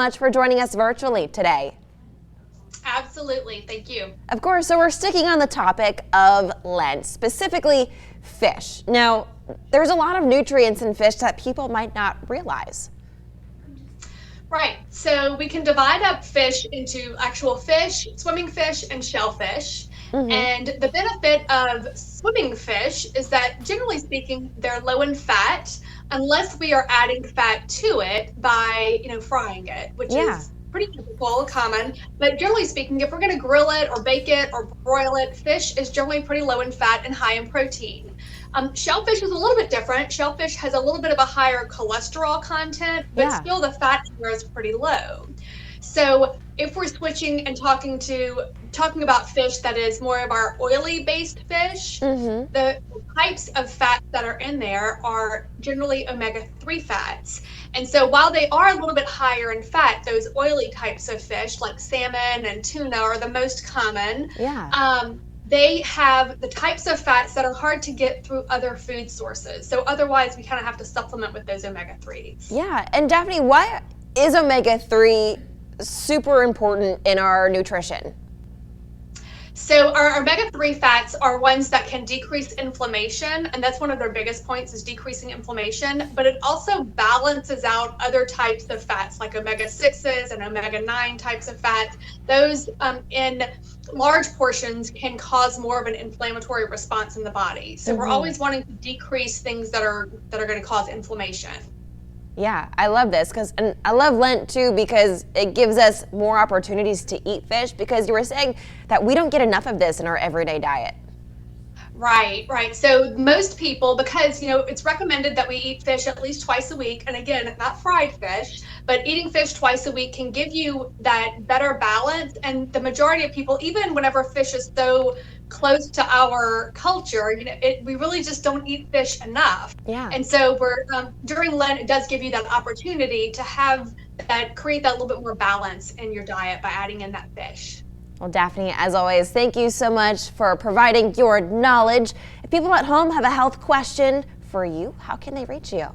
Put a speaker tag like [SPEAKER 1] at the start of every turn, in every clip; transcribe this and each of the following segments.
[SPEAKER 1] Much for joining us virtually today.
[SPEAKER 2] Absolutely. Thank you.
[SPEAKER 1] Of course, so we're sticking on the topic of Lent, specifically fish. Now, there's a lot of nutrients in fish that people might not realize.
[SPEAKER 2] Right. So we can divide up fish into actual fish, swimming fish, and shellfish. And the benefit of swimming fish is that, generally speaking, they're low in fat, unless we are adding fat to it by, frying it, which is pretty typical, common. But generally speaking, if we're going to grill it or bake it or broil it, fish is generally pretty low in fat and high in protein. Shellfish is a little bit different. Shellfish has a little bit of a higher cholesterol content, but still the fat here is pretty low. So if we're switching and talking about fish that is more of our oily based fish, the types of fats that are in there are generally omega-3 fats. And so while they are a little bit higher in fat, those oily types of fish like salmon and tuna are the most common. They have the types of fats that are hard to get through other food sources. So otherwise we kind of have to supplement with those omega-3s.
[SPEAKER 1] Yeah, and Daphne, why is omega-3 super important in our nutrition?
[SPEAKER 2] So our omega-3 fats are ones that can decrease inflammation, and that's one of their biggest points, is decreasing inflammation, but it also balances out other types of fats like omega-6s and omega-9 types of fats. Those in large portions can cause more of an inflammatory response in the body. So we're always wanting to decrease things that are going to cause inflammation.
[SPEAKER 1] Yeah, I love this and I love Lent too because it gives us more opportunities to eat fish, because you were saying that we don't get enough of this in our everyday diet.
[SPEAKER 2] Right. So most people, because it's recommended that we eat fish at least twice a week, and again, not fried fish, but eating fish twice a week can give you that better balance. And the majority of people, even whenever fish is so close to our culture, we really just don't eat fish enough. And so during Lent, it does give you that opportunity to create that little bit more balance in your diet by adding in that fish.
[SPEAKER 1] Well, Daphne, as always, thank you so much for providing your knowledge. If people at home have a health question for you, how can they reach you?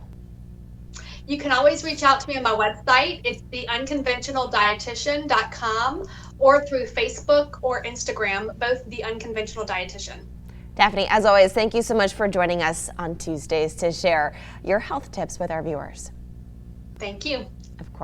[SPEAKER 2] You can always reach out to me on my website. It's the unconventionaldietitian.com, or through Facebook or Instagram, both The Unconventional Dietitian.
[SPEAKER 1] Daphne, as always, thank you so much for joining us on Tuesdays to share your health tips with our viewers.
[SPEAKER 2] Thank you.
[SPEAKER 1] Of course.